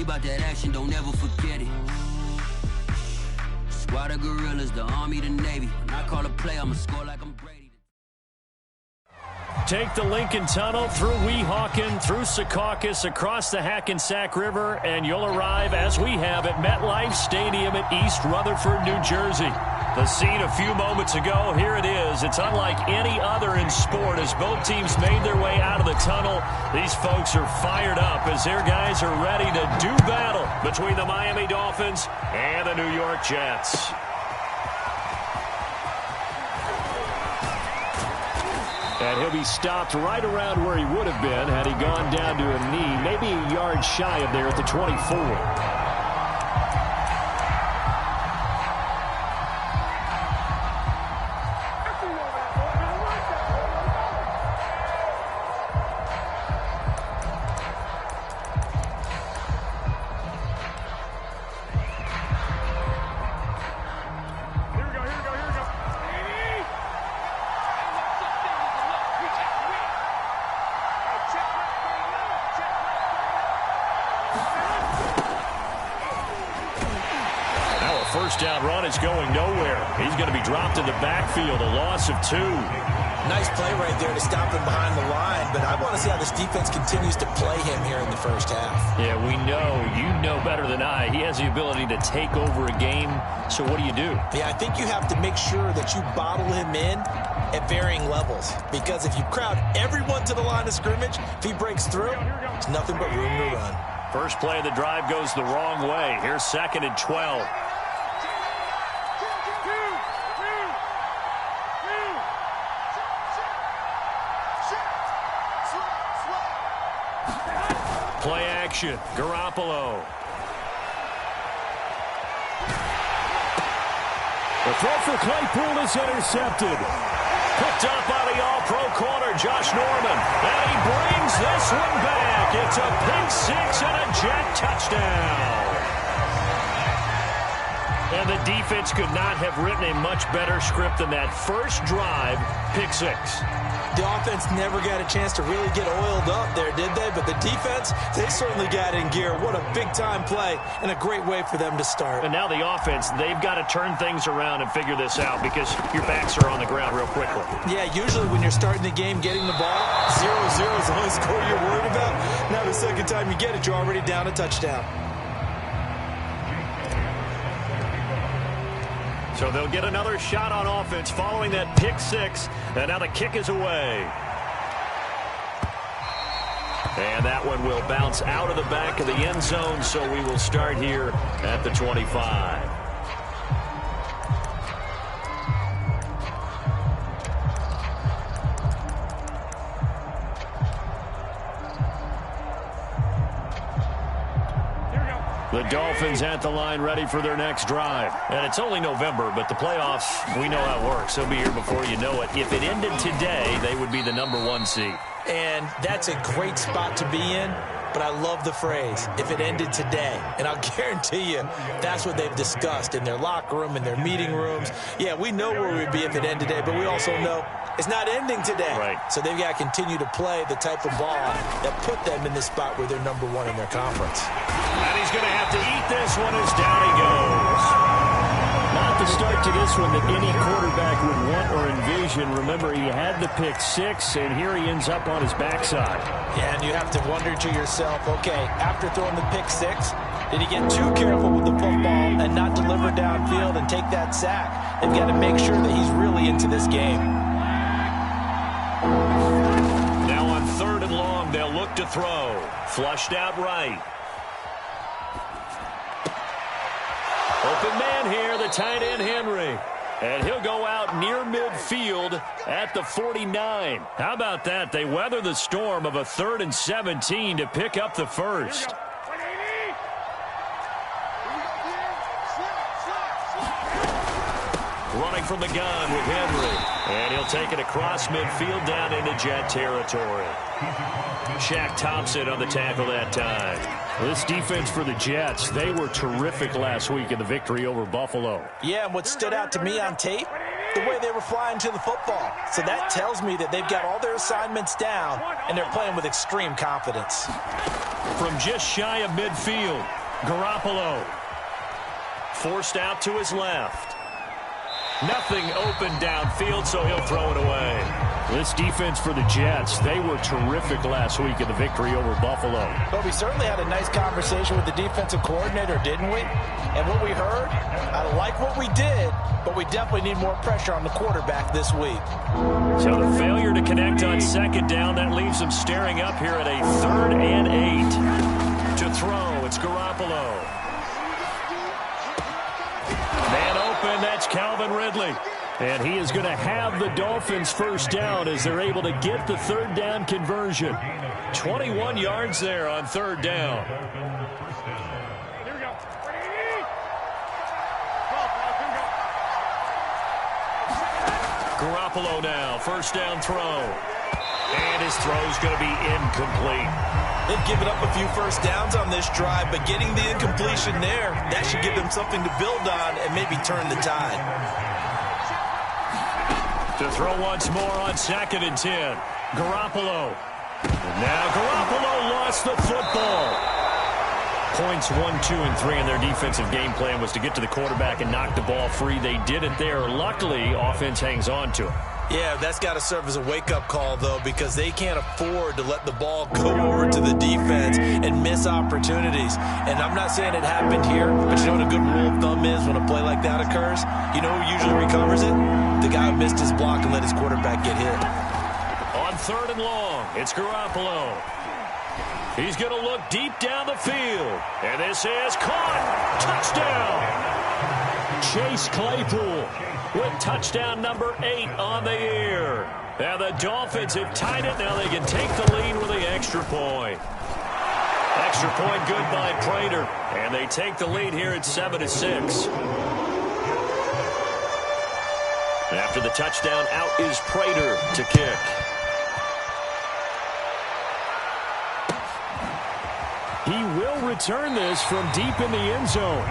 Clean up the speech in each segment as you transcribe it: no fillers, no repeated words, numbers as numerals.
me about that action, don't ever forget it. Squad of gorillas, the Army, the Navy. When I call a play, I'ma score like I'm Brady. Take the Lincoln Tunnel through Weehawken, through Secaucus, across the Hackensack River, and you'll arrive, as we have, at MetLife Stadium at East Rutherford, New Jersey. The scene a few moments ago, here it is. It's unlike any other in sport as both teams made their way out of the tunnel. These folks are fired up as their guys are ready to do battle between the Miami Dolphins and the New York Jets. And he'll be stopped right around where he would have been had he gone down to a knee, maybe a yard shy of there at the 24. First down run is going nowhere. He's going to be dropped in the backfield, a loss of 2. Nice play right there to stop him behind the line, but I want to see how this defense continues to play him here in the first half. Yeah, we know. You know better than I. He has the ability to take over a game, so what do you do? Yeah, I think you have to make sure that you bottle him in at varying levels, because if you crowd everyone to the line of scrimmage, if he breaks through, there's nothing but room to run. First play of the drive goes the wrong way. Here's 2nd and 12. Play action. Garoppolo. The throw for Claypool is intercepted. Picked up by the all-pro corner, Josh Norman. And he brings this one back. It's a pick 6 and a Jet touchdown. And the defense could not have written a much better script than that first drive, pick 6. The offense never got a chance to really get oiled up there, did they? But the defense, they certainly got in gear. What a big-time play and a great way for them to start. And now the offense, they've got to turn things around and figure this out because your backs are on the ground real quickly. Yeah, usually when you're starting the game, getting the ball, 0-0 is the only score you're worried about. Now the second time you get it, you're already down a touchdown. So they'll get another shot on offense following that pick 6. And now the kick is away. And that one will bounce out of the back of the end zone. So we will start here at the 25. The Dolphins at the line ready for their next drive. And it's only November, but the playoffs, we know how it works. They'll be here before you know it. If it ended today, they would be the #1 seed. And that's a great spot to be in, but I love the phrase, if it ended today. And I'll guarantee you that's what they've discussed in their locker room, in their meeting rooms. Yeah, we know where we'd be if it ended today, but we also know it's not ending today. Right. So they've got to continue to play the type of ball that put them in the spot where they're #1 in their conference. And he's going to have to eat this one as down he goes. Not the start to this one that any quarterback would want or envision. Remember, he had the pick 6, and here he ends up on his backside. Yeah, and you have to wonder to yourself, okay, after throwing the pick 6, did he get too careful with the football and not deliver downfield and take that sack? They've got to make sure that he's really into this game. Now on 3rd and long, they'll look to throw. Flushed out right. Open man here, the tight end Henry. And he'll go out near midfield at the 49. How about that? They weather the storm of a 3rd and 17 to pick up the first. Running from the gun with Henry. And he'll take it across midfield down into Jet territory. Shaq Thompson on the tackle that time. This defense for the Jets, they were terrific last week in the victory over Buffalo. Yeah, and what stood out to me on tape, the way they were flying to the football. So that tells me that they've got all their assignments down, and they're playing with extreme confidence. from just shy of midfield. Garoppolo forced out to his left. Nothing open downfield, so he'll throw it away. This defense for the Jets, they were terrific last week in the victory over Buffalo. But we certainly had a nice conversation with the defensive coordinator, didn't we? And what we heard, I like what we did, but we definitely need more pressure on the quarterback this week. So the failure to connect on second down, that leaves them staring up here at a 3rd and 8. To throw, it's Garoppolo. Man open, that's Calvin Ridley. And he is going to have the Dolphins first down as they're able to get the 3rd down conversion. 21 yards there on 3rd down. Here we go. Garoppolo now, first down throw. And his throw's going to be incomplete. They've given up a few first downs on this drive, but getting the incompletion there, that should give them something to build on and maybe turn the tide. To throw once more on 2nd and 10. Garoppolo. Now Garoppolo lost the football. Points 1, 2, and 3 in their defensive game plan was to get to the quarterback and knock the ball free. They did it there. Luckily, offense hangs on to it. Yeah, that's got to serve as a wake-up call, though, because they can't afford to let the ball go over to the defense and miss opportunities. And I'm not saying it happened here, but you know what a good rule of thumb is when a play like that occurs? You know who usually recovers it? The guy who missed his block and let his quarterback get hit. On 3rd and long, it's Garoppolo. He's going to look deep down the field. And this is caught. Touchdown. Chase Claypool with touchdown number 8 on the year. And the Dolphins have tied it. Now they can take the lead with the extra point. Extra point good by Prater. And they take the lead here at 7-6. After the touchdown, out is Prater to kick. He will return this from deep in the end zone.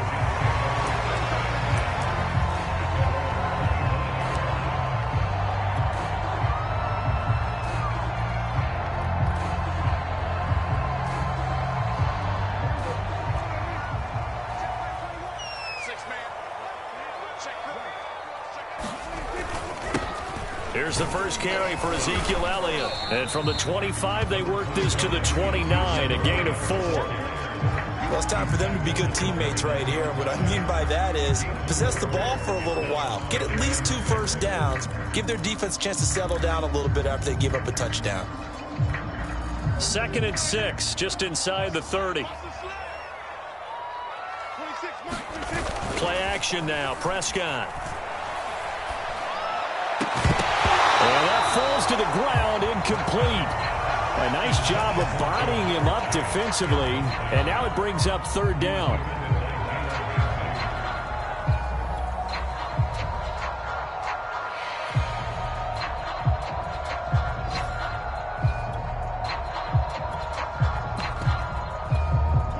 Here's the first carry for Ezekiel Elliott. And from the 25, they work this to the 29, a gain of 4. Well, it's time for them to be good teammates right here. What I mean by that is possess the ball for a little while. Get at least 2 first downs. Give their defense a chance to settle down a little bit after they give up a touchdown. 2nd and 6, just inside the 30. Play action now, Prescott. And that falls to the ground, incomplete. A nice job of bodying him up defensively, and now it brings up 3rd down.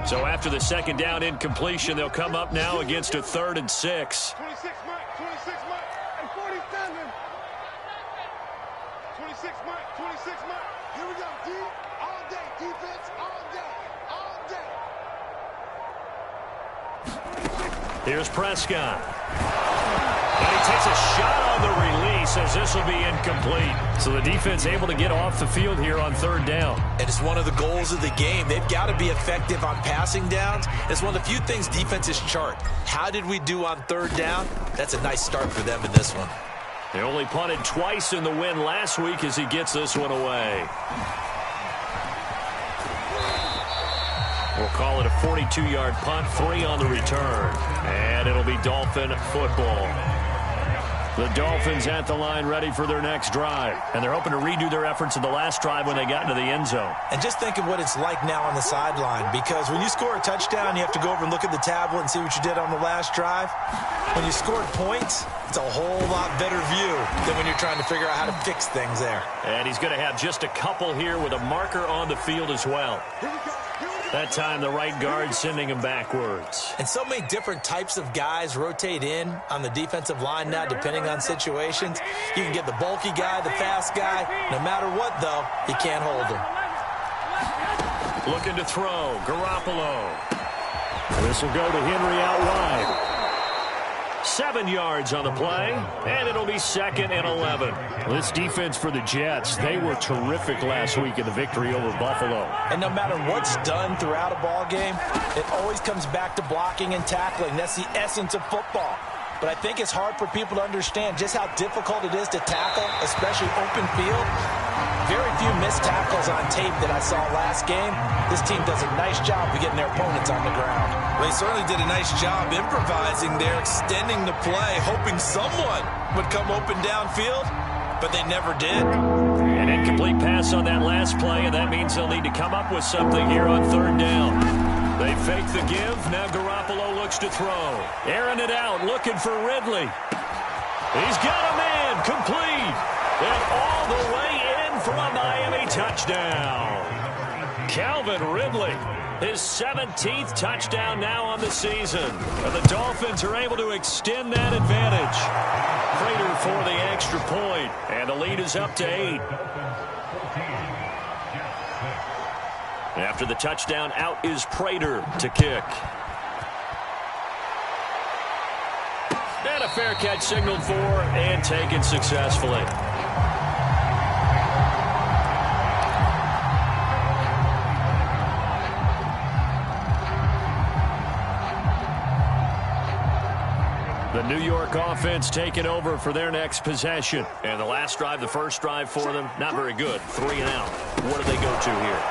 So after the 2nd down incompletion, they'll come up now against a 3rd and 6. 26 Mike, and 47. 26 Mike. Here we go, D. All day, defense, all day. Here's Prescott. And he takes a shot on the release as this will be incomplete. So the defense able to get off the field here on 3rd down. And it's one of the goals of the game. They've got to be effective on passing downs. It's one of the few things defenses chart. How did we do on 3rd down? That's a nice start for them in this one. They only punted twice in the win last week as he gets this one away. We'll call it a 42-yard punt, 3 on the return. And it'll be Dolphin football. The Dolphins at the line ready for their next drive. And they're hoping to redo their efforts in the last drive when they got into the end zone. And just think of what it's like now on the sideline, because when you score a touchdown, you have to go over and look at the tablet and see what you did on the last drive. When you scored points, it's a whole lot better view than when you're trying to figure out how to fix things there. And he's going to have just a couple here with a marker on the field as well. That time, the right guard sending him backwards. And so many different types of guys rotate in on the defensive line now, depending on situations. You can get the bulky guy, the fast guy. No matter what, though, you can't hold him. Looking to throw. Garoppolo. This will go to Henry out wide. 7 yards on the play, and it'll be 2nd and 11. This defense for the Jets, they were terrific last week in the victory over Buffalo. And no matter what's done throughout a ball game, it always comes back to blocking and tackling. That's the essence of football. But I think it's hard for people to understand just how difficult it is to tackle, especially open field. Very few missed tackles on tape that I saw last game. This team does a nice job of getting their opponents on the ground. They certainly did a nice job improvising there, extending the play, hoping someone would come open downfield, but they never did. An incomplete pass on that last play, and that means they'll need to come up with something here on 3rd down. They fake the give. Now Garoppolo looks to throw. Airing it out, looking for Ridley. He's got a man, complete. And all the way in for a Miami touchdown. Calvin Ridley, his 17th touchdown now on the season. And the Dolphins are able to extend that advantage. Prater for the extra point, and the lead is up to 8. After the touchdown, out is Prater to kick. And a fair catch signaled for and taken successfully. The New York offense taking over for their next possession. And the last drive, the first drive for them, not very good. 3 and out. What do they go to here?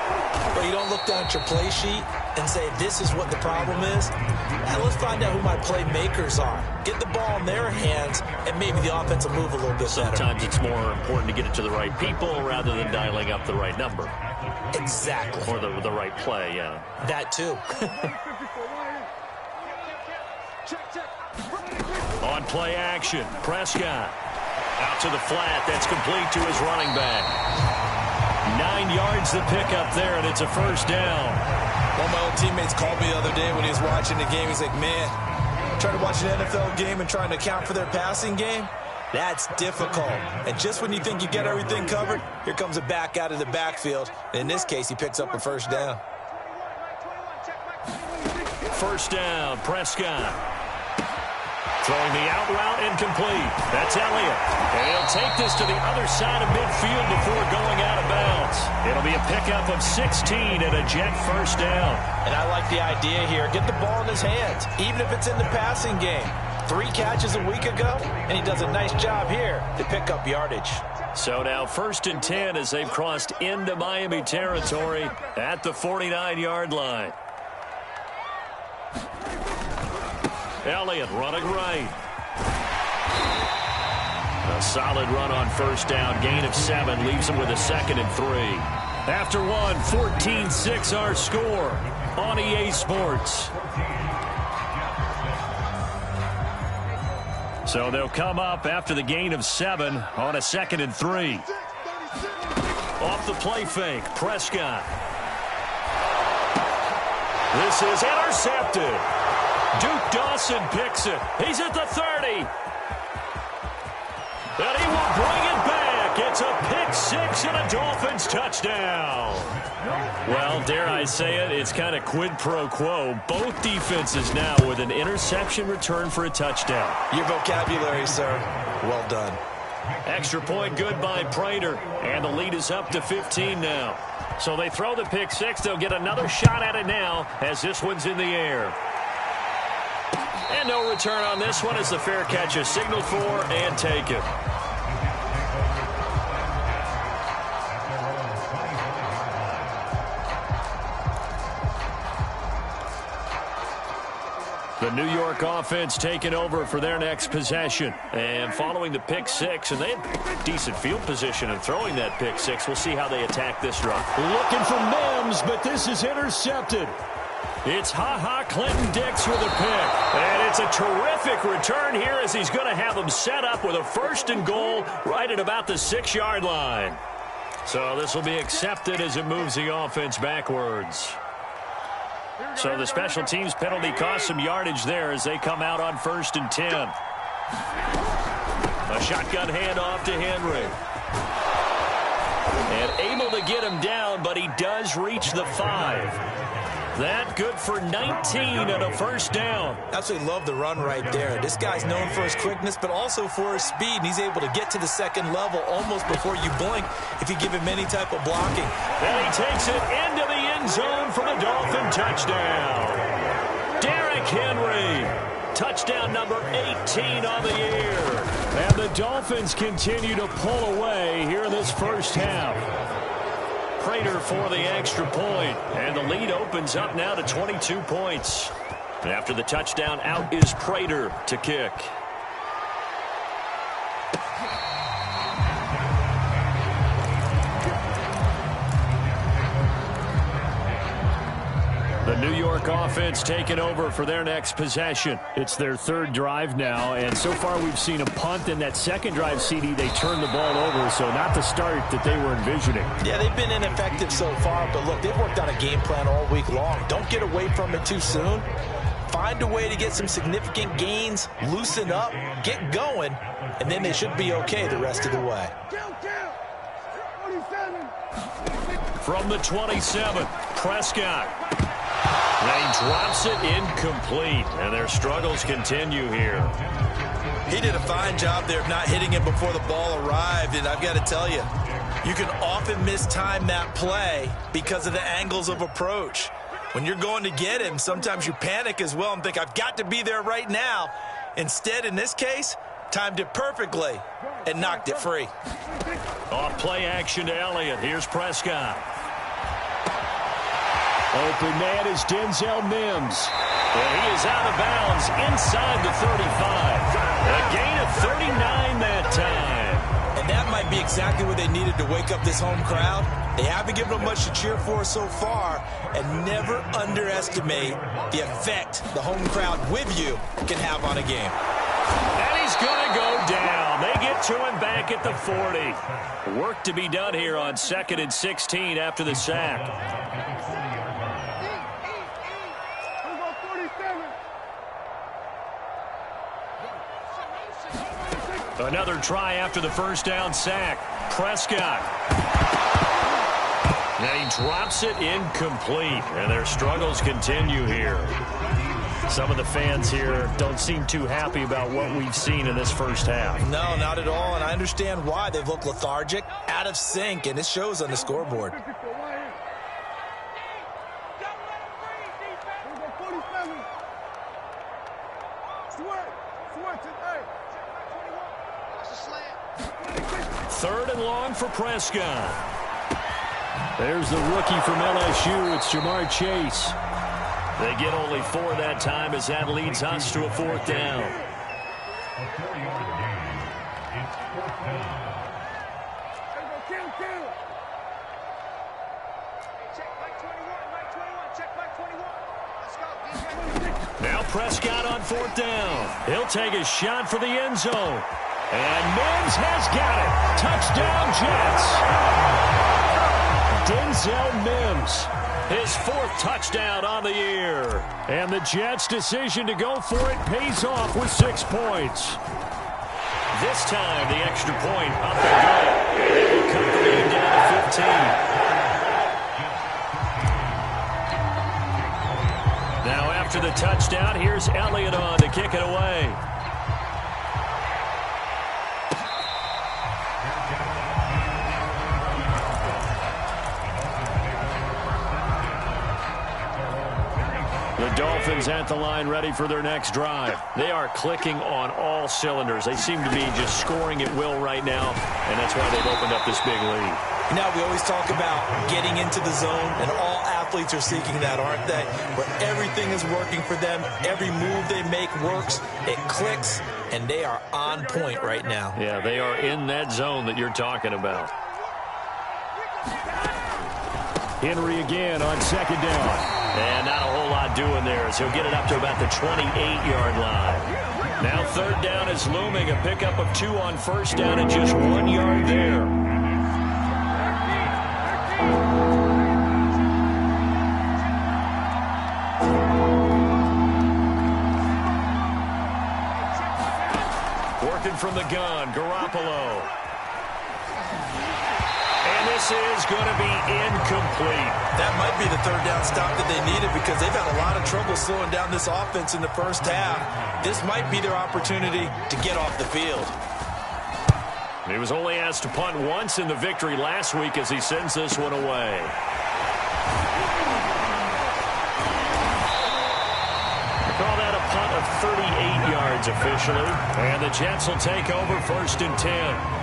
Well, you don't look down at your play sheet and say, this is what the problem is. Now, let's find out who my playmakers are. Get the ball in their hands, and maybe the offense will move a little bit better. Sometimes it's more important to get it to the right people rather than dialing up the right number. Exactly. Or the right play, yeah. That, too. On play action, Prescott. Out to the flat. That's complete to his running back. 9 yards the pickup there, and it's a first down. One of my old teammates called me the other day when he was watching the game. He's like, man, trying to watch an NFL game and trying to account for their passing game? That's difficult. And just when you think you get everything covered, here comes a back out of the backfield. In this case, he picks up a first down. First down, Prescott. Throwing the out route incomplete. That's Elliott. And he'll take this to the other side of midfield before going out of bounds. It'll be a pickup of 16 and a Jet first down. And I like the idea here. Get the ball in his hands, even if it's in the passing game. 3 catches a week ago, and he does a nice job here to pick up yardage. So now 1st and 10 as they've crossed into Miami territory at the 49-yard line. Elliott running right. A solid run on first down. Gain of 7 leaves him with a 2nd and 3. After one, 14-6 our score on EA Sports. So they'll come up after the gain of 7 on a 2nd and 3. Off the play fake, Prescott. This is intercepted. Duke Dawson picks it. He's at the 30. And he will bring it back. It's a pick 6 and a Dolphins touchdown. Well, dare I say it, it's kind of quid pro quo. Both defenses now with an interception return for a touchdown. Your vocabulary, sir. Well done. Extra point good by Prater. And the lead is up to 15 now. So they throw the pick 6. They'll get another shot at it now as this one's in the air. And no return on this one as the fair catch is signaled for and taken. The New York offense taking over for their next possession. And following the pick 6, and they had decent field position in throwing that pick 6. We'll see how they attack this drive. Looking for Mims, but this is intercepted. It's Clinton Dix with a pick. And it's a terrific return here as he's going to have them set up with a 1st and goal right at about the 6-yard line. So this will be accepted as it moves the offense backwards. So the special teams penalty cost some yardage there as they come out on 1st and 10. A shotgun handoff to Henry. And able to get him down, but he does reach the 5. That good for 19 and a first down. Absolutely love the run right there. This guy's known for his quickness, but also for his speed. And he's able to get to the second level almost before you blink if you give him any type of blocking. And he takes it into the end zone for the Dolphin touchdown. Derrick Henry. Touchdown number 18 on the year. And the Dolphins continue to pull away here in this first half. Prater for the extra point, and the lead opens up now to 22 points. After the touchdown, out is Prater to kick. The New York offense taking over for their next possession. It's their third drive now, and so far we've seen a punt. In that second drive, CD, they turned the ball over, so not the start that they were envisioning. Yeah, they've been ineffective so far, but look, they've worked on a game plan all week long. Don't get away from it too soon. Find a way to get some significant gains, loosen up, get going, and then they should be okay the rest of the way. From the 27, Prescott. And he drops it incomplete, and their struggles continue here. He did a fine job there of not hitting him before the ball arrived, and I've got to tell you, you can often mistime that play because of the angles of approach. When you're going to get him, sometimes you panic as well and think, I've got to be there right now. Instead, in this case, timed it perfectly and knocked it free. Off play action to Elliott. Here's Prescott. Open man is Denzel Mims. And he is out of bounds inside the 35. A gain of 39 that time. And that might be exactly what they needed to wake up this home crowd. They haven't given them much to cheer for so far, and never underestimate the effect the home crowd with you can have on a game. And he's going to go down. They get to him back at the 40. Work to be done here on 2nd and 16 after the sack. Another try after the first down sack. Prescott. And he drops it incomplete. And their struggles continue here. Some of the fans here don't seem too happy about what we've seen in this first half. No, not at all. And I understand why. They've looked lethargic, out of sync, and it shows on the scoreboard. Third and long for Prescott. There's the rookie from LSU. It's Jamar Chase. They get only 4 that time as that leads us to a 4th down. Now Prescott on 4th down. He'll take a shot for the end zone. And Mims has got it. Touchdown, Jets. Denzel Mims, his 4th touchdown on the year. And the Jets' decision to go for it pays off with 6 points. This time, the extra point up and good. They will cut the lead down to 15. Now, after the touchdown, here's Elliott on to kick it away. The Dolphins at the line ready for their next drive. They are clicking on all cylinders. They seem to be just scoring at will right now, and that's why they've opened up this big lead. Now, we always talk about getting into the zone, and all athletes are seeking that, aren't they? Where everything is working for them. Every move they make works. It clicks, and they are on point right now. Yeah, they are in that zone that you're talking about. Henry again on 2nd down. And not a whole lot doing there as he'll get it up to about the 28-yard line. Now 3rd down is looming. A pickup of 2 on 1st down and just 1 yard there. Working from the gun, Garoppolo. And this is going to be incomplete. That might be the third down stop that they needed because they've had a lot of trouble slowing down this offense in the first half. This might be their opportunity to get off the field. He was only asked to punt once in the victory last week as he sends this one away. Call that a punt of 38 yards officially. And the Jets will take over 1st and 10.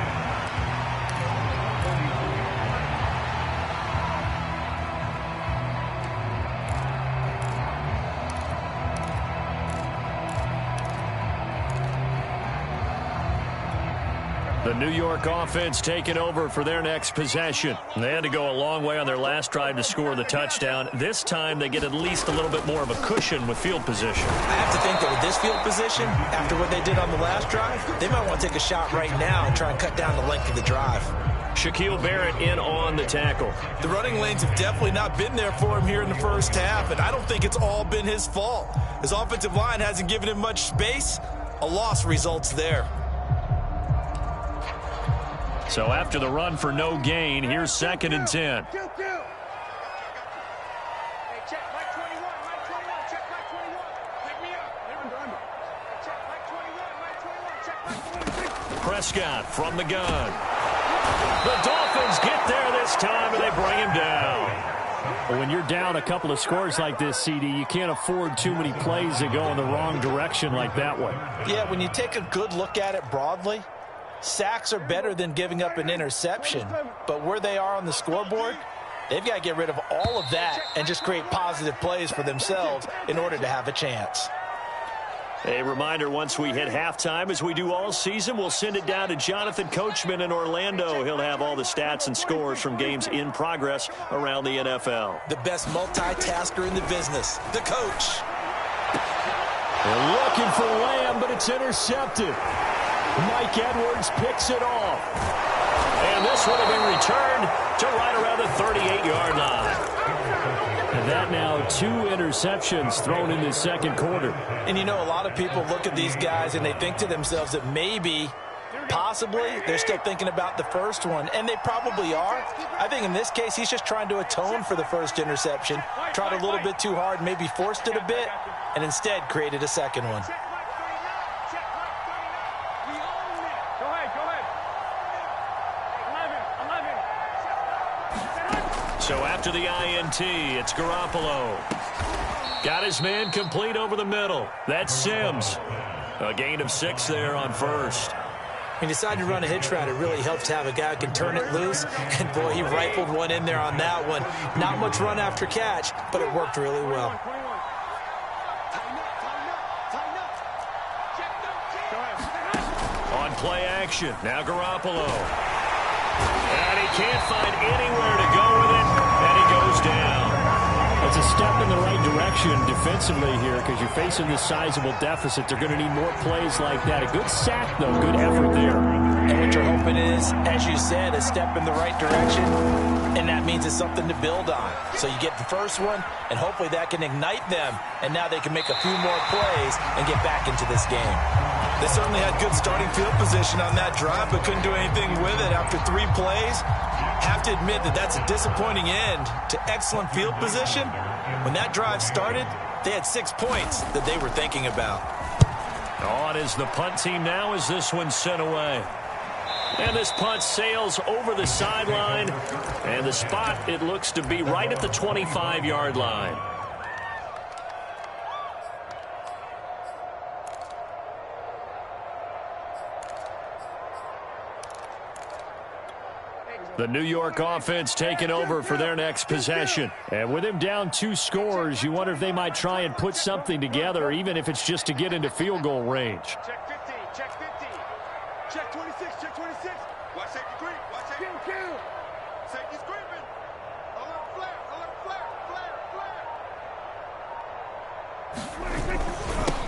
The New York offense taking over for their next possession. They had to go a long way on their last drive to score the touchdown. This time they get at least a little bit more of a cushion with field position. I have to think that with this field position, after what they did on the last drive, they might want to take a shot right now and try and cut down the length of the drive. Shaquille Barrett in on the tackle. The running lanes have definitely not been there for him here in the first half, and I don't think it's all been his fault. His offensive line hasn't given him much space. A loss results there. So after the run for no gain, here's 2nd and 10. Hey, check Mike 21, Mike 21, check Mike 21. Pick me up. Never done it. Check Mike 21, Mike 21, check Mike 26. Prescott from the gun. The Dolphins get there this time, and they bring him down. Well, when you're down a couple of scores like this, CD, you can't afford too many plays that go in the wrong direction like that one. Yeah, when you take a good look at it broadly, sacks are better than giving up an interception. But where they are on the scoreboard, they've got to get rid of all of that and just create positive plays for themselves in order to have a chance. A reminder, once we hit halftime, as we do all season, we'll send it down to Jonathan Coachman in Orlando. He'll have all the stats and scores from games in progress around the NFL. The best multitasker in the business, the coach. They're looking for Lamb, but it's intercepted. Mike Edwards picks it off. And this would have been returned to right around the 38-yard line. And that now 2 interceptions thrown in the second quarter. And you know, a lot of people look at these guys and they think to themselves that maybe, possibly, they're still thinking about the first one. And they probably are. I think in this case, he's just trying to atone for the first interception. Tried a little bit too hard, maybe forced it a bit, and instead created a second one. So after the INT, it's Garoppolo. Got his man complete over the middle. That's Sims. A gain of 6 there on first. When you decide to run a hitch route, it really helps to have a guy who can turn it loose. And, boy, he rifled one in there on that one. Not much run after catch, but it worked really well. On play action, now Garoppolo. And he can't find anywhere to go with it, and he goes down. It's a step in the right direction defensively here because you're facing this sizable deficit. They're going to need more plays like that. A good sack, though. Good effort there. And what you're hoping is, as you said, a step in the right direction, and that means it's something to build on. So you get the first one, and hopefully that can ignite them, and now they can make a few more plays and get back into this game. They certainly had good starting field position on that drive, but couldn't do anything with it after 3 plays. Have to admit that that's a disappointing end to excellent field position. When that drive started, they had 6 points that they were thinking about. On is the punt team now as this one's sent away. And this punt sails over the sideline. And the spot, it looks to be right at the 25-yard line. The New York offense taking over for their next possession. And with him down 2 scores, you wonder if they might try and put something together, even if it's just to get into field goal range. Check 15, check 15. Check 26, check 26. Watch safety creep, watch safety kill. Safety's creeping. Alert flare, alert flare,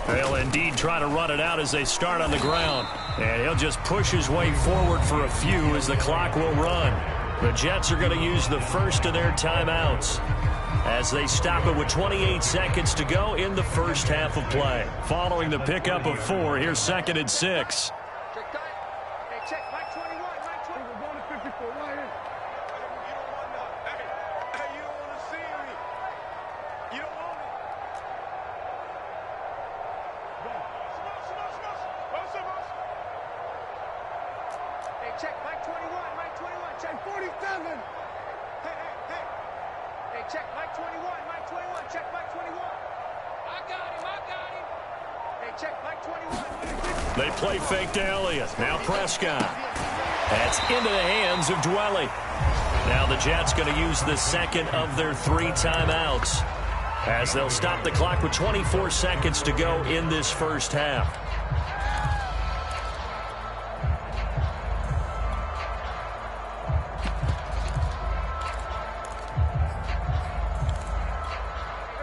flare. They'll indeed try to run it out as they start on the ground. And he'll just push his way forward for a few as the clock will run. The Jets are going to use the first of their timeouts as they stop it with 28 seconds to go in the first half of play. Following the pickup of 4, here's 2nd and 6. Check tight. Hey, check Mike 21, Mike 20. We're going to 54 right here. check, Mike 21, Mike 21, check 47. Hey, check, Mike 21, Mike 21, check, Mike 21. I got him. Hey, check, Mike 21. They play fake to Elliott. Now Prescott. That's into the hands of Dwelly. Now the Jets going to use the second of their 3 timeouts, as they'll stop the clock with 24 seconds to go in this first half.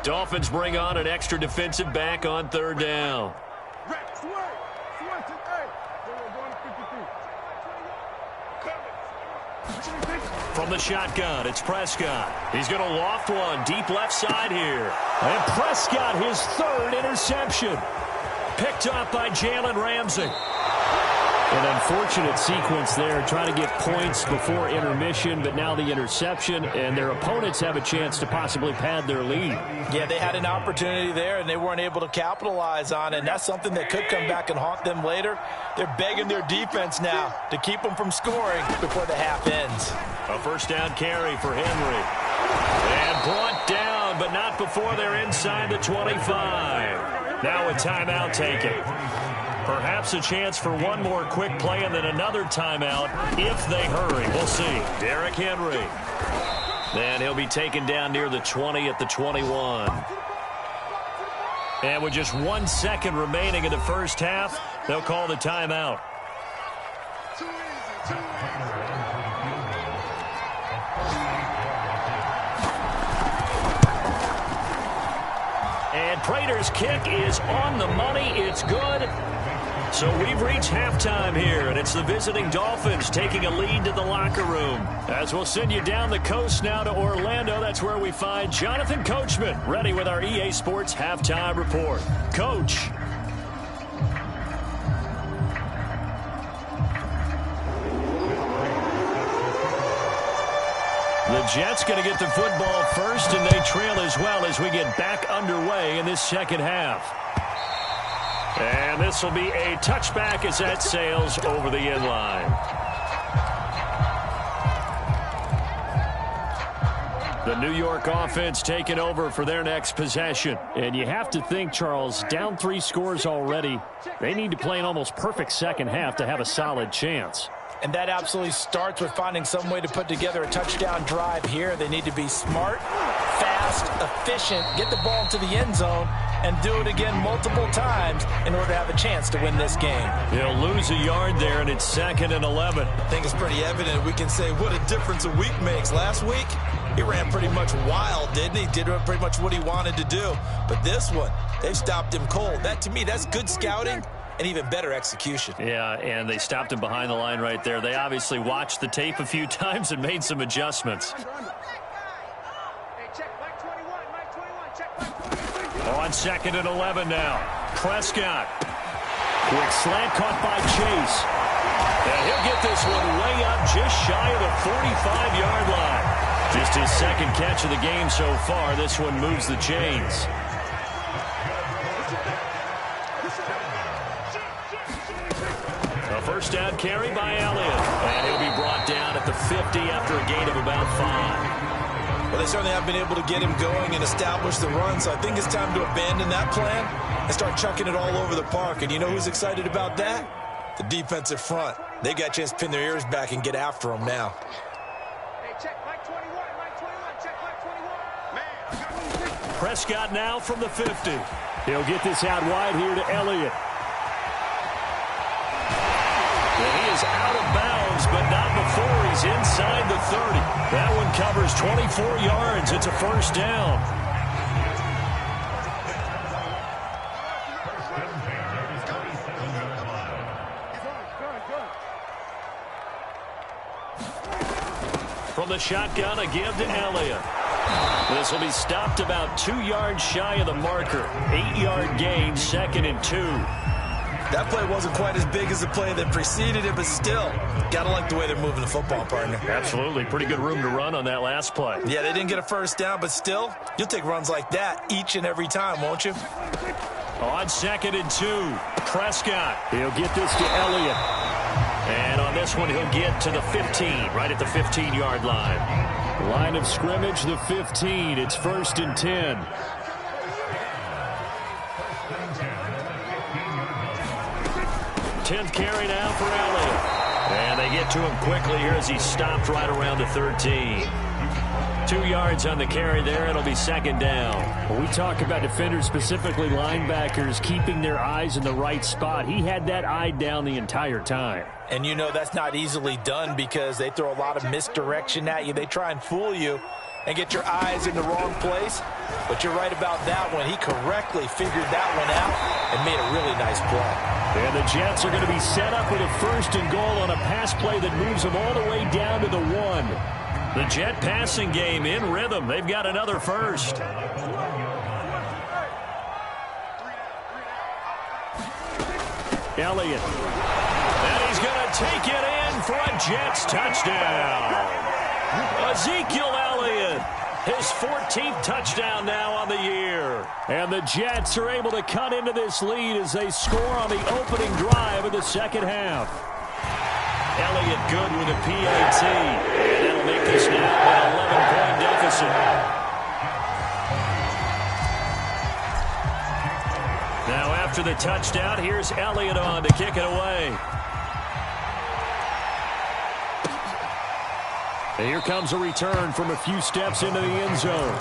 Dolphins bring on an extra defensive back on 3rd down. From the shotgun, it's Prescott. He's going to loft one deep left side here. And Prescott, his 3rd interception. Picked up by Jalen Ramsey. An unfortunate sequence there, trying to get points before intermission, but now the interception, and their opponents have a chance to possibly pad their lead. Yeah, they had an opportunity there, and they weren't able to capitalize on it, and that's something that could come back and haunt them later. They're begging their defense now to keep them from scoring before the half ends. A first down carry for Henry. And brought down, but not before they're inside the 25. Now a timeout taken. Perhaps a chance for one more quick play and then another timeout if they hurry. We'll see. Derrick Henry. And he'll be taken down near the 20 at the 21. And with just 1 second remaining in the first half, they'll call the timeout. And Prater's kick is on the money. It's good. So we've reached halftime here, and it's the visiting Dolphins taking a lead to the locker room. As we'll send you down the coast now to Orlando, that's where we find Jonathan Coachman, ready with our EA Sports Halftime Report. Coach. The Jets going to get the football first, and they trail as well as we get back underway in this second half. And this will be a touchback as that sails over the end line. The New York offense taking over for their next possession. And you have to think, Charles, down 3 scores already. They need to play an almost perfect second half to have a solid chance. And that absolutely starts with finding some way to put together a touchdown drive here. They need to be smart, fast, efficient, get the ball into the end zone, and do it again multiple times in order to have a chance to win this game. He'll lose a yard there, and it's 2nd and 11. I think it's pretty evident. We can say what a difference a week makes. Last week, he ran pretty much wild, didn't he? Did pretty much what he wanted to do. But this one, they've stopped him cold. That, to me, that's good scouting and even better execution. Yeah, and they stopped him behind the line right there. They obviously watched the tape a few times and made some adjustments. On 2nd and 11 now. Prescott. Quick slant caught by Chase. And he'll get this one way up just shy of the 45-yard line. Just his 2nd catch of the game so far. This one moves the chains. A first down carry by Elliott. And he'll be brought down at the 50 after a gain of about 5. Well, they certainly have been able to get him going and establish the run, so I think it's time to abandon that plan and start chucking it all over the park. And you know who's excited about that? The defensive front. They got a chance to pin their ears back and get after him now. Hey, check Mike 21, Mike 21, check Mike 21. Man, Prescott now from the 50. He'll get this out wide here to Elliott. And he is out of bounds, but not before he's inside the 30. That one covers 24 yards. It's a first down. From the shotgun, a give to Elliott. This will be stopped about 2 yards shy of the marker. 8-yard gain, 2nd and 2. That play wasn't quite as big as the play that preceded it, but still, gotta like the way they're moving the football, partner. Absolutely. Pretty good room to run on that last play. Yeah, they didn't get a first down, but still, you'll take runs like that each and every time, won't you? On 2nd and 2, Prescott. He'll get this to Elliott. And on On this one, he'll get to the 15, right at the 15-yard line. Line of scrimmage, the 15. It's 1st and 10. Tenth carry now for Elliott. And they get to him quickly here as he stopped right around the 13. 2 yards on the carry there. It'll be 2nd down. When we talk about defenders, specifically linebackers, keeping their eyes in the right spot, he had that eye down the entire time. And you know that's not easily done because they throw a lot of misdirection at you. They try and fool you and get your eyes in the wrong place. But you're right about that one. He correctly figured that one out and made a really nice play. And the Jets are going to be set up with a 1st and goal on a pass play that moves them all the way down to the 1. The Jet passing game in rhythm. They've got another first. Elliott. And he's going to take it in for a Jets touchdown. Ezekiel Elliott, his 14th touchdown now on the year. And the Jets are able to cut into this lead as they score on the opening drive of the second half. Elliott good with a PAT. And that'll make this now an 11-point deficit. Now after the touchdown, here's Elliott on to kick it away. And here comes a return from a few steps into the end zone.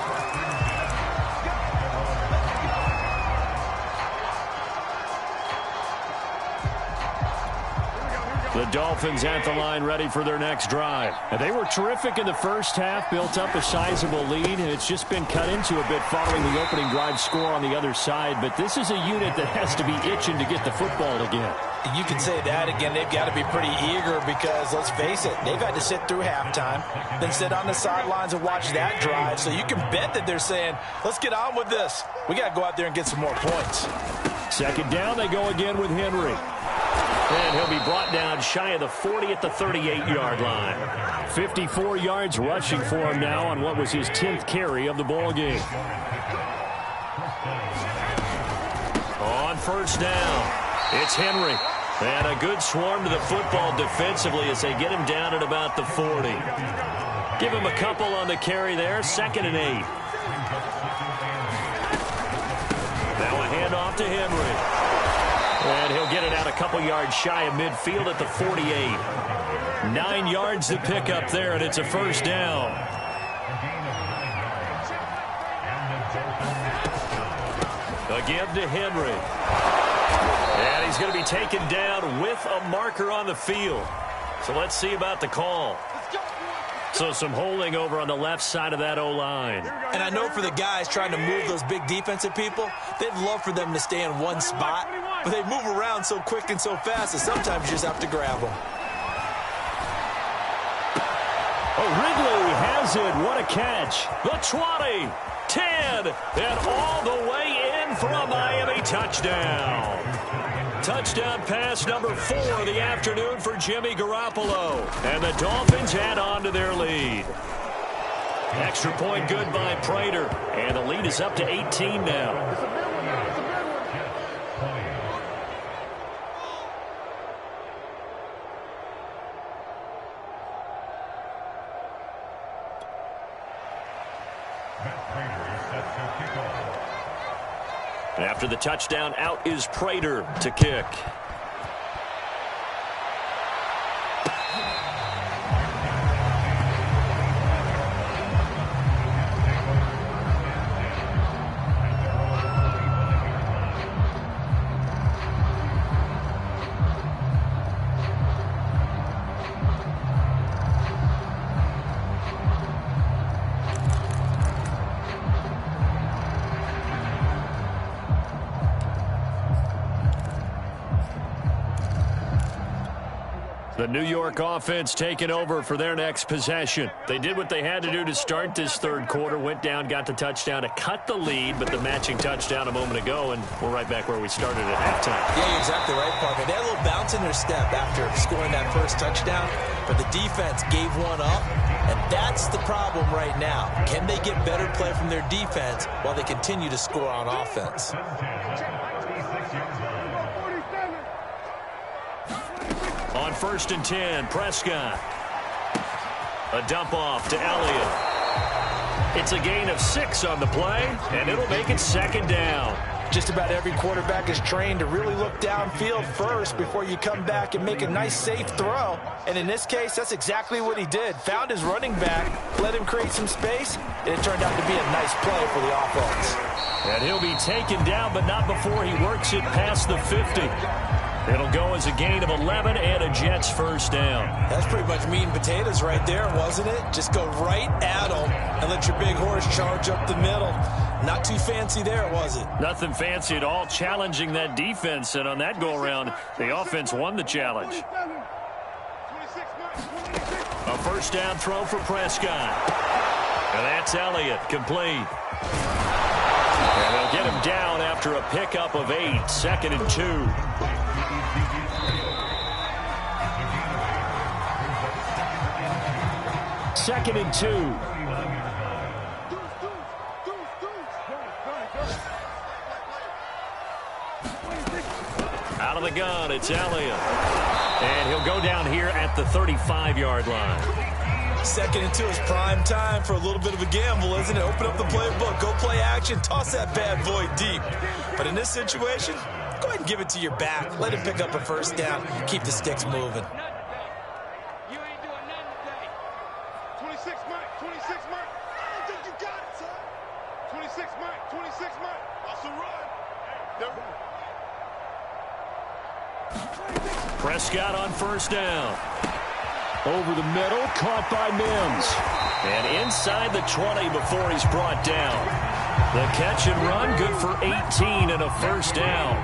The Dolphins at the line ready for their next drive. And they were terrific in the first half, built up a sizable lead, and it's just been cut into a bit following the opening drive score on the other side. But this is a unit that has to be itching to get the football again. You can say that again. They've got to be pretty eager because, let's face it, they've had to sit through halftime, then sit on the sidelines and watch that drive. So you can bet that they're saying, let's get on with this. We got to go out there and get some more points. 2nd down, they go again with Henry. And he'll be brought down shy of the 40 at the 38-yard line. 54 yards rushing for him now on what was his 10th carry of the ball game. On 1st down, it's Henry. And a good swarm to the football defensively as they get him down at about the 40. Give him a couple on the carry there, 2nd and 8. Now a handoff to Henry. And he'll get it out a couple yards shy of midfield at the 48. 9 yards to pick up there, and it's a 1st down. Again to Henry. And he's going to be taken down with a marker on the field. So let's see about the call. So some holding over on the left side of that O-line. And I know for the guys trying to move those big defensive people, they'd love for them to stay in one spot. But they move around so quick and so fast that sometimes you just have to grab them. Oh, Ridley has it. What a catch. The 20, 10, and all the way in for a Miami touchdown. Touchdown pass number 4 of the afternoon for Jimmy Garoppolo. And the Dolphins add on to their lead. Extra point good by Prater. And the lead is up to 18 now. After the touchdown, out is Prater to kick. The New York offense taking over for their next possession. They did what they had to do to start this 3rd quarter. Went down, got the touchdown to cut the lead, but the matching touchdown a moment ago, and we're right back where we started at halftime. Yeah, you're exactly right, Parker. They had a little bounce in their step after scoring that first touchdown, but the defense gave one up, and that's the problem right now. Can they get better play from their defense while they continue to score on offense? On 1st and 10, Prescott. A dump off to Elliott. It's a gain of 6 on the play, and it'll make it 2nd down. Just about every quarterback is trained to really look downfield first before you come back and make a nice, safe throw. And in this case, that's exactly what he did. Found his running back, let him create some space, and it turned out to be a nice play for the offense. And he'll be taken down, but not before he works it past the 50. It'll go as a gain of 11 and a Jets 1st down. That's pretty much meat and potatoes right there, wasn't it? Just go right at them and let your big horse charge up the middle. Not too fancy there, was it? Nothing fancy at all, challenging that defense. And on that go-around, the offense won the challenge. A 1st down throw for Prescott. And that's Elliott, complete. And they'll get him down after a pickup of 8, 2nd and 2. Second and 2. Out of the gun, it's Elliott. And he'll go down here at the 35-yard line. 2nd and 2 is prime time for a little bit of a gamble, isn't it? Open up the playbook, go play action, toss that bad boy deep. But in this situation, go ahead and give it to your back. Let him pick up a 1st down. Keep the sticks moving. You ain't doing nothing today. 26 Mike, 26 Mike. I think you got it, son. 26 Mike, 26 Mike. Also run. Prescott on 1st down. Over the middle, caught by Mims. And inside the 20 before he's brought down. The catch and run, good for 18 and a 1st down.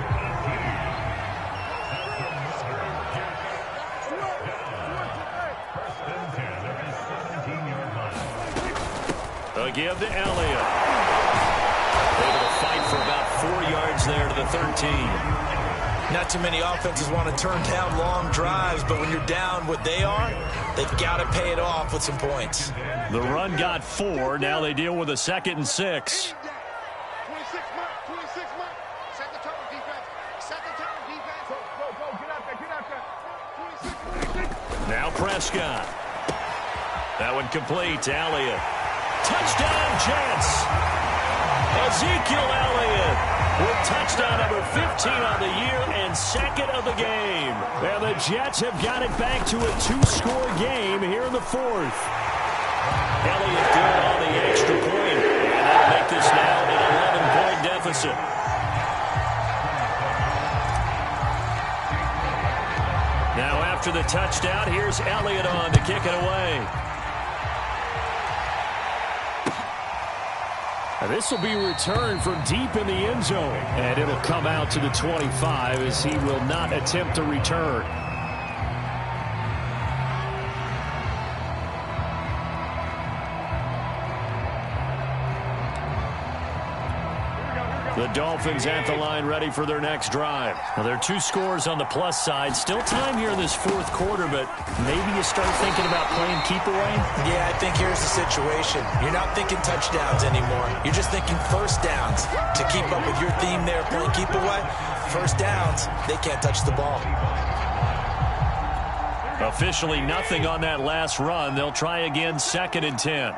A give to Elliott. Able to fight for about 4 yards there to the 13. Not too many offenses want to turn down long drives, but when you're down what they are, they've got to pay it off with some points. The run got 4. Now they deal with a 2nd and 6. 26 Mike, 26 Mike. Set the tone, defense. Set the tone, defense. Go, get out there, get out there. 26. Now Prescott. That one complete to Elliott. Touchdown, Jets. Ezekiel Elliott with touchdown number 15 on the year and 2nd of the game. And the Jets have got it back to a 2-score game here in the 4th. Elliott good on the extra point. And that'll make this now an 11-point deficit. Now after the touchdown, here's Elliott on to kick it away. This will be returned from deep in the end zone. And it'll come out to the 25 as he will not attempt to return. The Dolphins at the line ready for their next drive. Now, there are 2 scores on the plus side. Still time here in this 4th quarter, but maybe you start thinking about playing keep away? Yeah, I think here's the situation. You're not thinking touchdowns anymore. You're just thinking 1st downs. To keep up with your theme there, playing keep away, 1st downs, they can't touch the ball. Officially nothing on that last run. They'll try again 2nd and 10.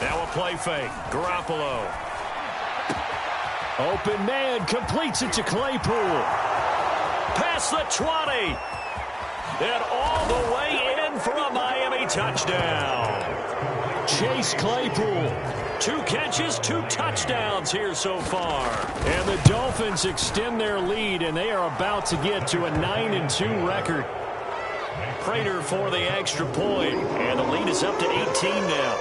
Now a play fake. Garoppolo. Open man, completes it to Claypool. Past the 20. And all the way in for a Miami touchdown. Chase Claypool. 2 catches, 2 touchdowns here so far. And the Dolphins extend their lead, and they are about to get to a 9-2 record. Prater for the extra point, and the lead is up to 18 now.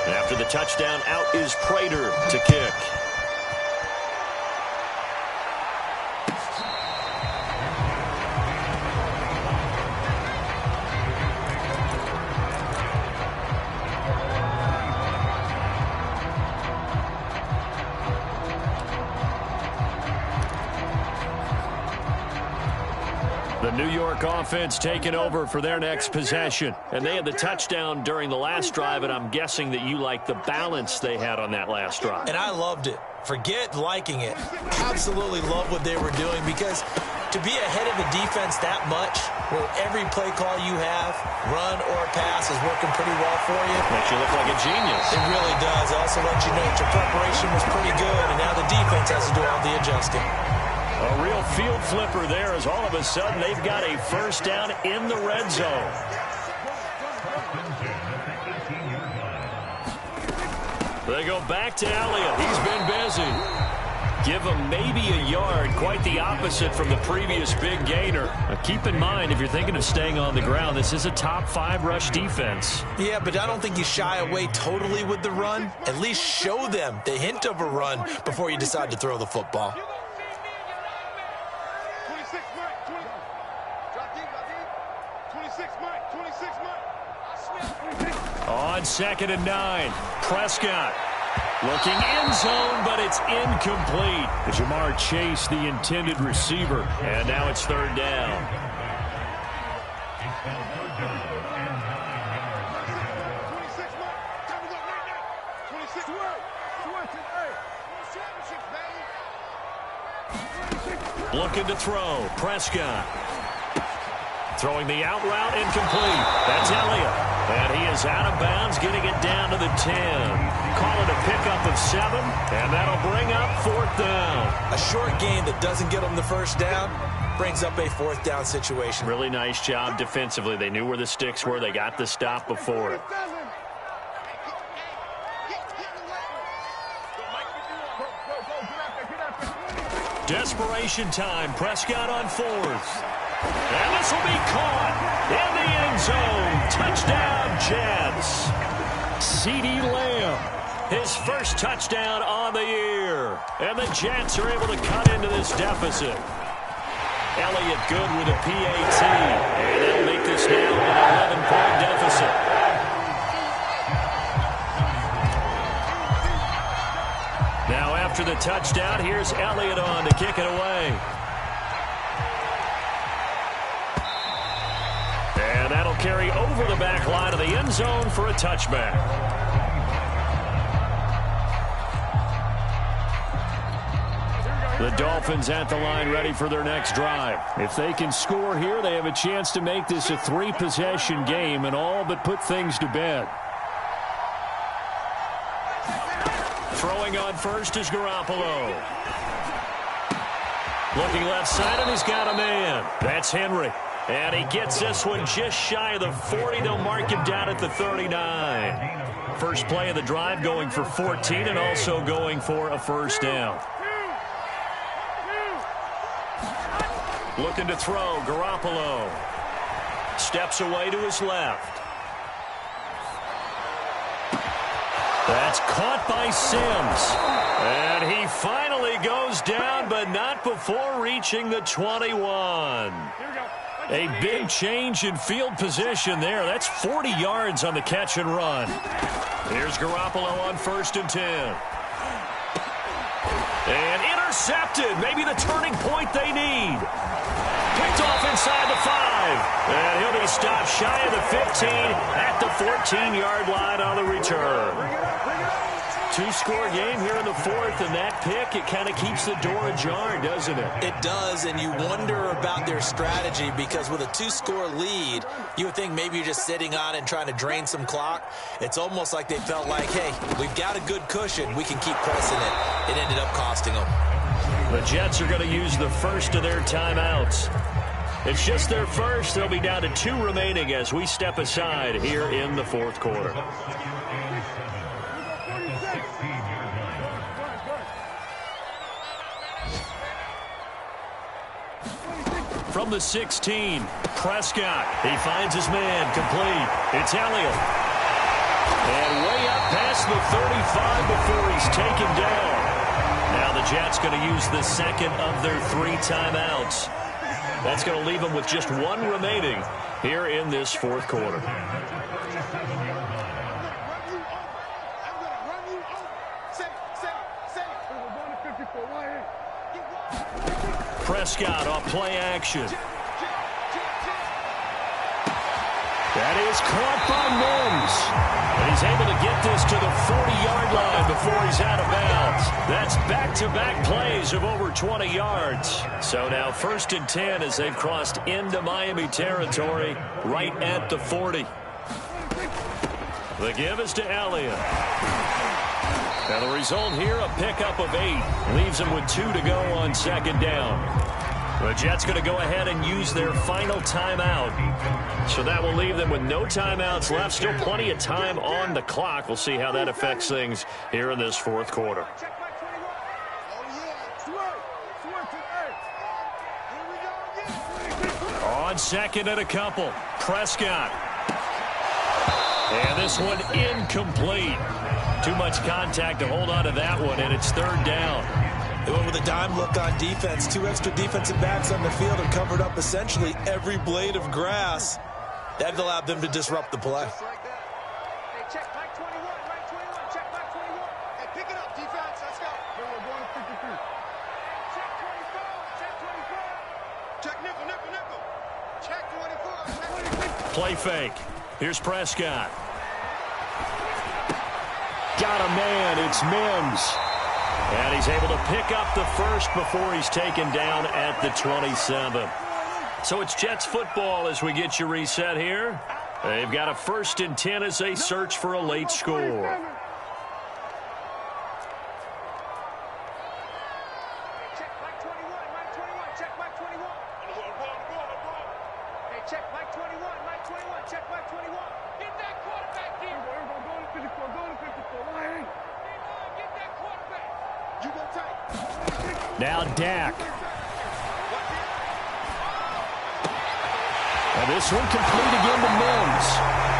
After the touchdown, out is Prater to kick. The New York offense taking over for their next possession. And they had the touchdown during the last drive, and I'm guessing that you like the balance they had on that last drive. And I loved it. Forget liking it. Absolutely love what they were doing because To be ahead of the defense that much, where every play call you have, run or pass, is working pretty well for you. Makes you look like a genius. It really does. It also lets you know that your preparation was pretty good, and now the defense has to do all the adjusting. A real field flipper there, as all of a sudden they've got a first down in the red zone. They go back to Elliott. He's been busy. Give him maybe a yard, quite the opposite from the previous big gainer. Now keep in mind, if you're thinking of staying on the ground, this is a top 5 rush defense. Yeah, but I don't think you shy away totally with the run. At least show them the hint of a run before you decide to throw the football. On 2nd and 9, Prescott looking end zone, but it's incomplete. Jamar Chase, the intended receiver, and now it's 3rd down. Looking to throw, Prescott. Throwing the out route, incomplete. That's Elliott. And he is out of bounds, getting it down to the 10. Call it a pickup of 7, and that'll bring up 4th down. A short gain that doesn't get them the first down brings up a 4th down situation. Really nice job defensively. They knew where the sticks were. They got the stop before it. Desperation time. Prescott on 4th. And this will be caught in the end zone. Touchdown, Jets. CeeDee Lamb, his first touchdown on the year. And the Jets are able to cut into this deficit. Elliott good with a PAT. And they'll make this now an 11-point deficit. Now after the touchdown, here's Elliott on to kick it away. And that'll carry over the back line of the end zone for a touchback. The Dolphins at the line ready for their next drive. If they can score here, they have a chance to make this a 3-possession game and all but put things to bed. Throwing on first is Garoppolo. Looking left side, and he's got a man. That's Henry. And he gets this one just shy of the 40. They'll mark him down at the 39. First play of the drive going for 14 and also going for a first down. Looking to throw, Garoppolo. Steps away to his left. That's caught by Sims. And he finally goes down, but not before reaching the 21. A big change in field position there. That's 40 yards on the catch and run. Here's Garoppolo on 1st and 10. And intercepted. Maybe the turning point they need. Picked off inside the 5. And he'll be stopped shy of the 15 at the 14-yard line on the return. 2-score game here in the 4th, and that pick, it kind of keeps the door ajar, doesn't it? It does, and you wonder about their strategy because with a 2-score lead, you would think maybe you're just sitting on and trying to drain some clock. It's almost like they felt like, hey, we've got a good cushion. We can keep pressing it. It ended up costing them. The Jets are going to use the first of their timeouts. It's just their first. They'll be down to 2 remaining as we step aside here in the 4th quarter. From the 16, Prescott. He finds his man, complete. It's Elliott. And way up past the 35 before he's taken down. Now the Jets going to use the second of their 3 timeouts. That's going to leave them with just 1 remaining here in this 4th quarter. Prescott off play action. That is caught by Mims. And he's able to get this to the 40-yard line before he's out of bounds. That's back-to-back plays of over 20 yards. So now 1st and 10 as they've crossed into Miami territory right at the 40. The give is to Elliott. Now the result here, a pickup of 8. Leaves them with 2 to go on 2nd down. The Jets going to go ahead and use their final timeout. So that will leave them with no timeouts left. Still plenty of time on the clock. We'll see how that affects things here in this 4th quarter. On 2nd and a couple, Prescott. And this one incomplete. Too much contact to hold on to that one, and it's 3rd down. They went with a dime look on defense. 2 extra defensive backs on the field and covered up essentially every blade of grass. That allowed them to disrupt the play. Just like that. Hey, check back 21, right 21, check back 21. Hey, pick it up, defense, let's go. Here we're going to 53. Check 24, check 24. Check nickel, nickel, nickel. Check 24, check 24. Play fake. Here's Prescott. Got a man. It's Mims. And he's able to pick up the first before he's taken down at the 27. So it's Jets football as we get you reset here. They've got a 1st and 10 as they search for a late score. Check back 21, right 21, check back 21. Hey, check back 21, right 21, check back 21. Get that quarterback here. Go to 54, go to 54. Why? Get that quarterback. You gonna take. Now Dak. And this one complete again to Mims.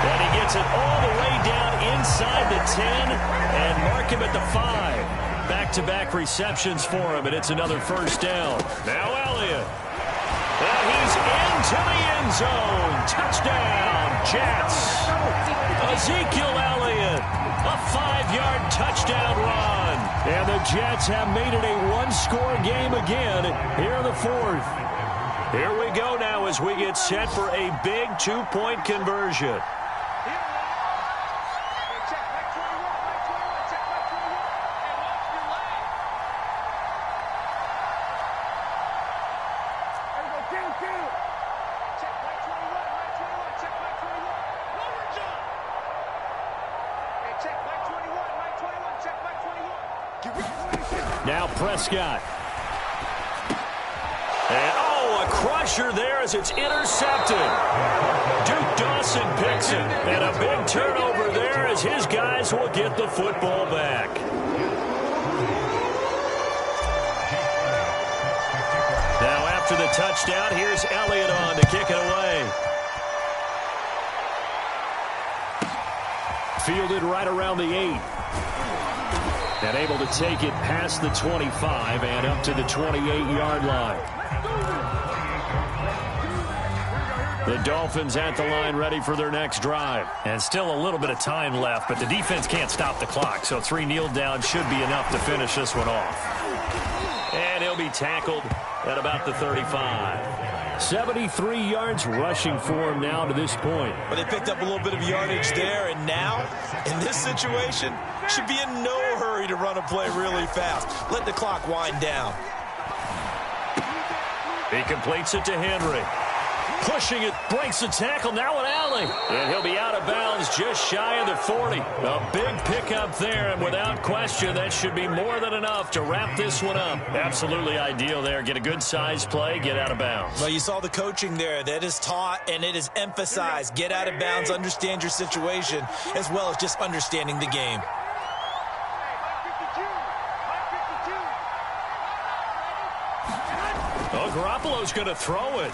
And he gets it all the way down inside the 10 and mark him at the 5. Back-to-back receptions for him, and it's another 1st down. Now Elliott. And he's into the end zone. Touchdown, Jets. Ezekiel Elliott. A 5-yard touchdown run. And the Jets have made it a 1-score game again here in the 4th. Here we go now as we get set for a big 2-point conversion. Now Prescott. And a crusher there as it's intercepted. Duke Dawson picks it. And a big turnover there as his guys will get the football back. Now after the touchdown, here's Elliott on to kick it away. Fielded right around the 8. And able to take it past the 25 and up to the 28-yard line. The Dolphins at the line ready for their next drive. And still a little bit of time left, but the defense can't stop the clock, so 3 kneel down should be enough to finish this one off. And he'll be tackled at about the 35. 73 yards rushing for him now to this point. But they picked up a little bit of yardage there, and now, in this situation, should be in no hurry to run a play really fast. Let the clock wind down. He completes it to Henry. Pushing it, breaks the tackle, now an alley. And he'll be out of bounds just shy of the 40. A big pickup there, and without question, that should be more than enough to wrap this one up. Absolutely ideal there. Get a good size play, get out of bounds. Well, you saw the coaching there. That is taught, and it is emphasized. Get out of bounds, understand your situation, as well as just understanding the game. Oh, Garoppolo's going to throw it.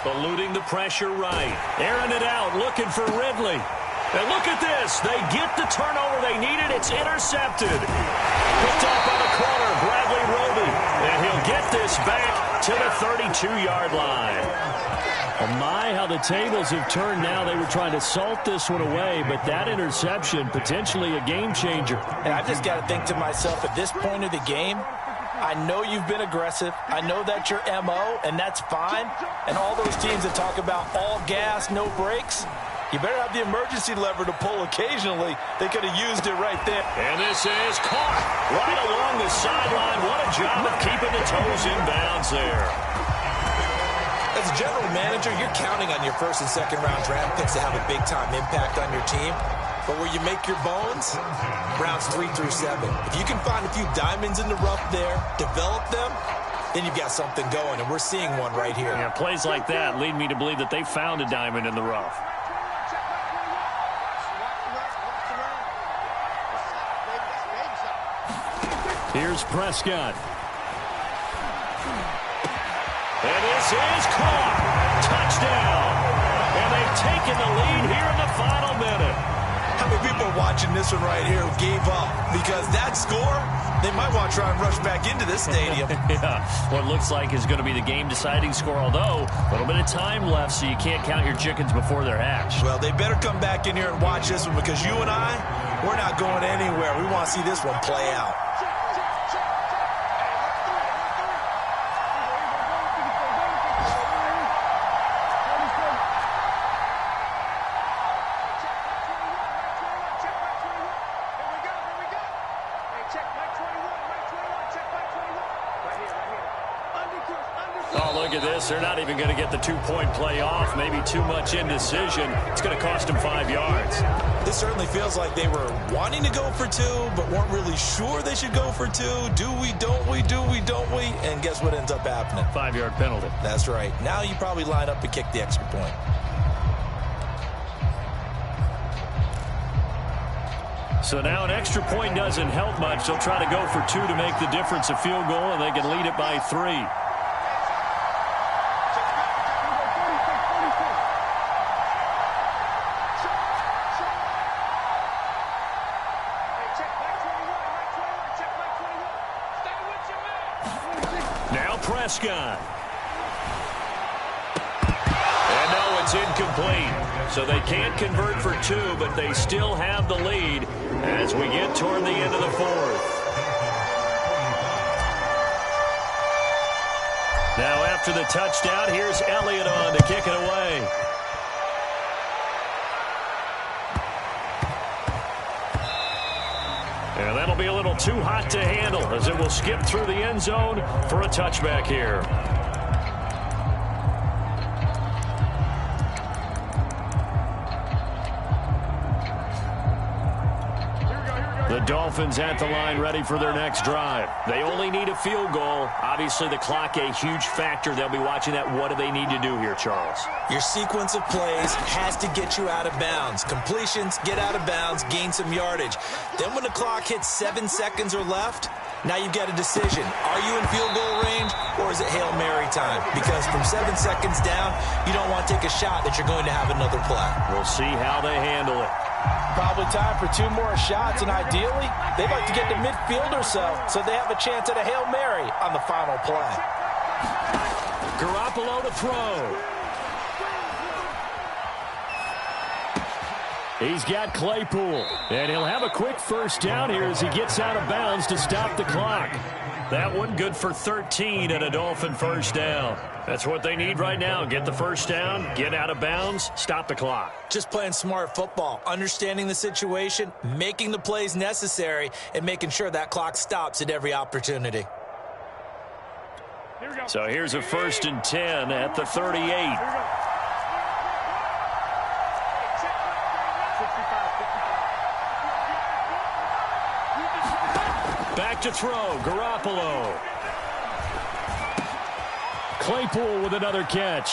Eluding the pressure right. Airing it out, looking for Ridley. And look at this. They get the turnover they needed. It's intercepted. Picked off by the corner, Bradley Roby. And he'll get this back to the 32-yard line. Oh my, how the tables have turned now. They were trying to salt this one away, but that interception, potentially a game changer. And I've just got to think to myself, at this point of the game, I know you've been aggressive. I know that's your MO, and that's fine. And all those teams that talk about all gas, no brakes, you better have the emergency lever to pull occasionally. They could have used it right there. And this is caught right along the sideline. What a job of keeping the toes in bounds there. As a general manager, you're counting on your first and second round draft picks to have a big-time impact on your team. But where you make your bones, rounds 3 through 7. If you can find a few diamonds in the rough there, develop them, then you've got something going, and we're seeing one right here. Yeah, plays like that lead me to believe that they found a diamond in the rough. Here's Prescott. And this is caught. Touchdown. And they've taken the lead here in the final minute. How many people are watching this one right here who gave up? Because that score, they might want to try and rush back into this stadium. Yeah, what looks like is going to be the game-deciding score, although a little bit of time left, so you can't count your chickens before they're hatched. Well, they better come back in here and watch this one, because you and I, we're not going anywhere. We want to see this one play out. Oh, look at this. They're not even going to get the two-point play off. Maybe too much indecision. It's going to cost them 5 yards. This certainly feels like they were wanting to go for 2, but weren't really sure they should go for 2. Do we, don't we, do we, don't we? And guess what ends up happening? 5-yard penalty. That's right. Now you probably line up and kick the extra point. So now an extra point doesn't help much. They'll try to go for 2 to make the difference a field goal, and they can lead it by 3. Prescott. And no, it's incomplete. So they can't convert for 2, but they still have the lead as we get toward the end of the 4th. Now after the touchdown, here's Elliott on to kick it away. And that'll be a little too hot to handle as it will skip through the end zone for a touchback here. The Dolphins at the line ready for their next drive. They only need a field goal. Obviously, the clock a huge factor. They'll be watching that. What do they need to do here, Charles? Your sequence of plays has to get you out of bounds. Completions, get out of bounds, gain some yardage. Then when the clock hits 7 seconds or left, now you've got a decision. Are you in field goal range, or is it Hail Mary time? Because from 7 seconds down, you don't want to take a shot that you're going to have another play. We'll see how they handle it. Probably time for 2 more shots, and ideally, they'd like to get to midfield or so they have a chance at a Hail Mary on the final play. Garoppolo to throw. He's got Claypool, and he'll have a quick first down here as he gets out of bounds to stop the clock. That one good for 13 and a Dolphin first down. That's what they need right now. Get the first down, get out of bounds, stop the clock. Just playing smart football, understanding the situation, making the plays necessary, and making sure that clock stops at every opportunity. So here's a 1st and 10 at the 38. Back to throw, Garoppolo. Claypool with another catch.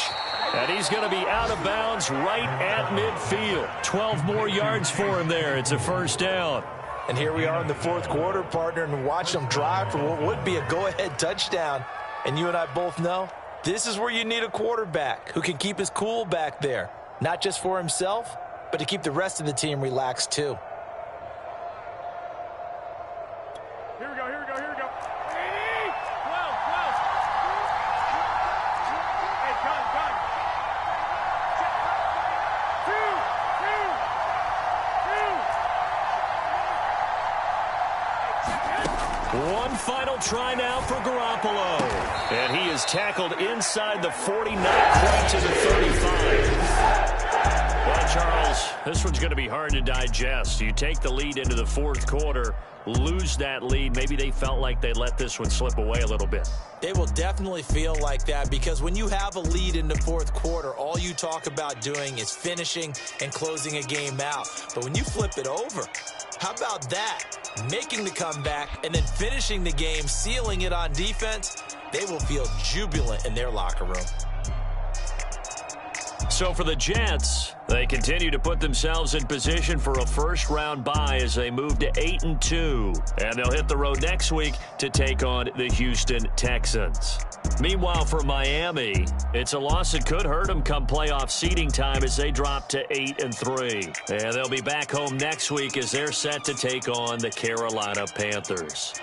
And he's going to be out of bounds right at midfield. 12 more yards for him there. It's a first down. And here we are in the 4th quarter, partner, and watch them drive for what would be a go-ahead touchdown. And you and I both know this is where you need a quarterback who can keep his cool back there. Not just for himself, but to keep the rest of the team relaxed too. Here we go. Hey, gun. 1:40 final try now for Garoppolo. And he is tackled inside the 40, not quite to the 35. Well, Charles, this one's going to be hard to digest. You take the lead into the fourth quarter, lose that lead. Maybe they felt like they let this one slip away a little bit. They will definitely feel like that because when you have a lead in the fourth quarter, all you talk about doing is finishing and closing a game out. But when you flip it over, how about that? Making the comeback and then finishing the game, sealing it on defense, they will feel jubilant in their locker room. So for the Jets, they continue to put themselves in position for a first-round bye as they move to 8-2. And they'll hit the road next week to take on the Houston Texans. Meanwhile, for Miami, it's a loss that could hurt them come playoff seeding time as they drop to 8-3. And they'll be back home next week as they're set to take on the Carolina Panthers.